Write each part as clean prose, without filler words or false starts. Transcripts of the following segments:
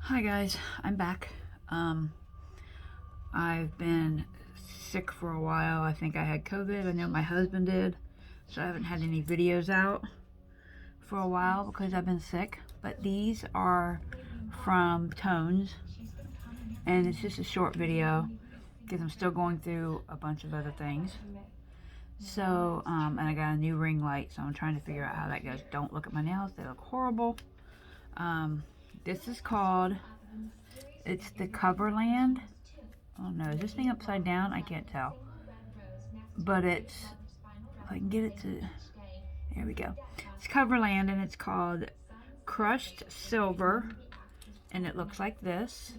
Hi guys, I'm back. I've been sick for a while. I think I had COVID. I know my husband did, so I haven't had any videos out for a while because I've been sick. But these are from Tones, and it's just a short video because I'm still going through a bunch of other things. So, and I got a new ring light, so I'm trying to figure out how that goes. Don't look at my nails, they look horrible. This is called, it's the Coverland. Oh no, is this thing upside down? I can't tell. But it's, if I can get it to, there we go. It's Coverland and it's called Crushed Silver. And it looks like this.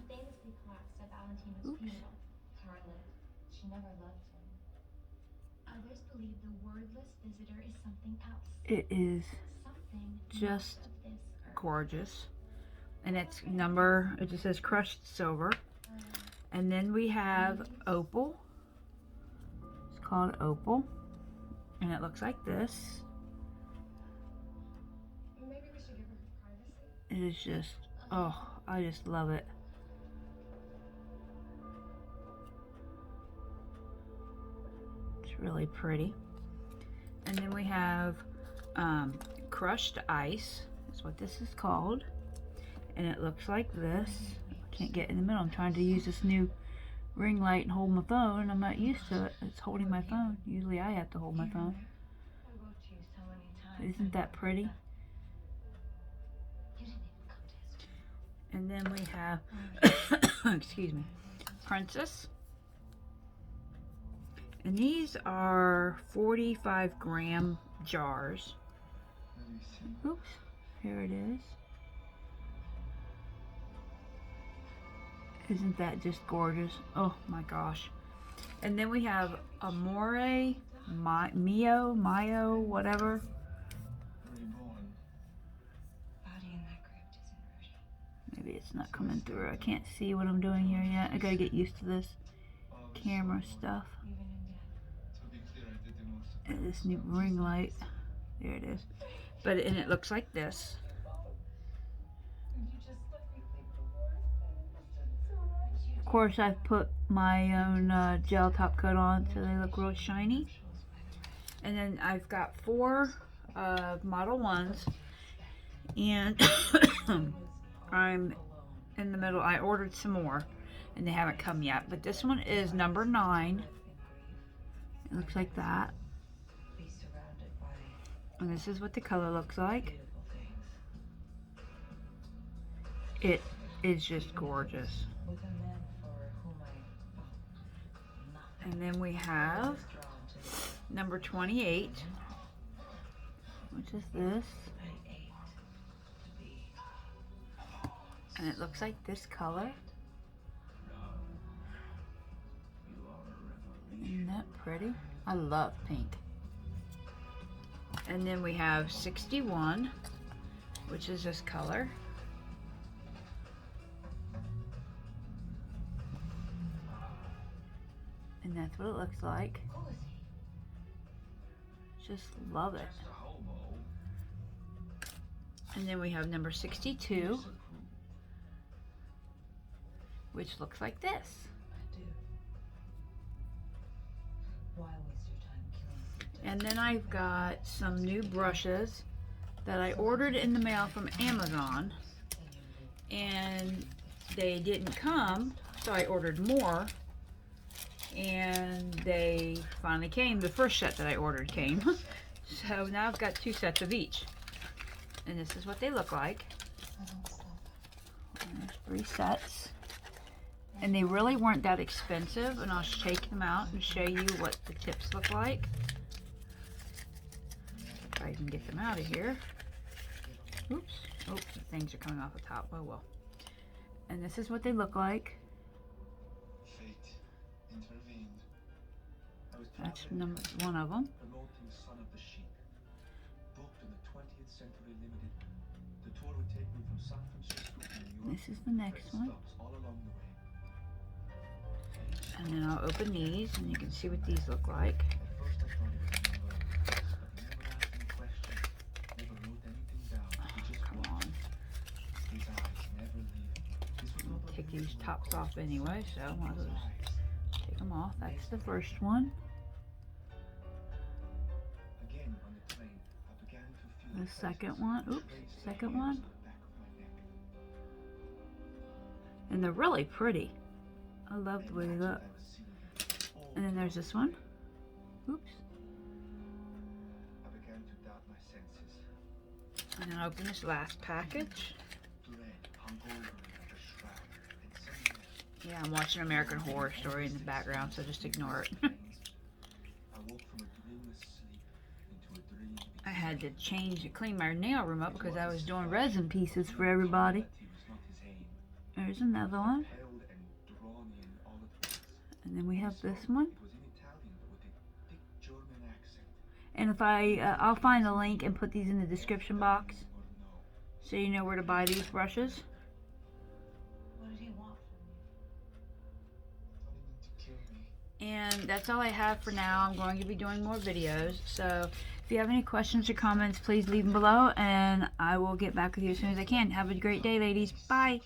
Oops. It is just gorgeous. And it's it just says Crushed Silver. And then we have Opal. It's called Opal. And it looks like this. It is just, oh, I just love it. It's really pretty. And then we have Crushed Ice. That's what this is called. And it looks like this. I can't get in the middle. I'm trying to use this new ring light and hold my phone, and I'm not used to it. It's holding my phone. Usually I have to hold my phone. Isn't that pretty? And then we have, excuse me, Princess. And these are 45-gram jars. Oops, here it is. Isn't that just gorgeous? Oh my gosh. And then we have Amore, Mayo, whatever. Maybe it's not coming through. I can't see what I'm doing here yet. I gotta get used to this camera stuff. And this new ring light. There it is. And it looks like this. Of course, I've put my own gel top coat on so they look real shiny. And then I've got 4 Model 1s. And I'm in the middle. I ordered some more and they haven't come yet. But this one is number 9. It looks like that. And this is what the color looks like. It is just gorgeous. And then we have number 28, which is this. And it looks like this color. Isn't that pretty? I love pink. And then we have 61, which is this color. And that's what it looks like. Just love it. And then we have number 62, which looks like this. And then I've got some new brushes that I ordered in the mail from Amazon, and they didn't come, so I ordered more, and they finally came. The first set that I ordered came. So now I've got 2 sets of each, and this is what they look like. And there's 3 sets, and they really weren't that expensive, and I'll shake them out and show you what the tips look like. If I can get them out of here. Oops. Oh, the things are coming off the top. Oh well. And this is what they look like. That's one of them. This is the next one. And then I'll open these and you can see what these look like. Oh, come on. take these tops off anyway, so I might as well just take them off. That's the first one. The second one, oops, second one. And they're really pretty. I love the way they look. And then there's this one. Oops. And then open this last package. Yeah, I'm watching American Horror Story in the background, so just ignore it. I had to clean my nail room up because I was doing resin pieces for everybody. There's another one. And then we have this one. And if I'll find the link and put these in the description box so you know where to buy these brushes. And that's all I have for now. I'm going to be doing more videos. So if you have any questions or comments, please leave them below and I will get back with you as soon as I can. Have a great day, ladies. Bye.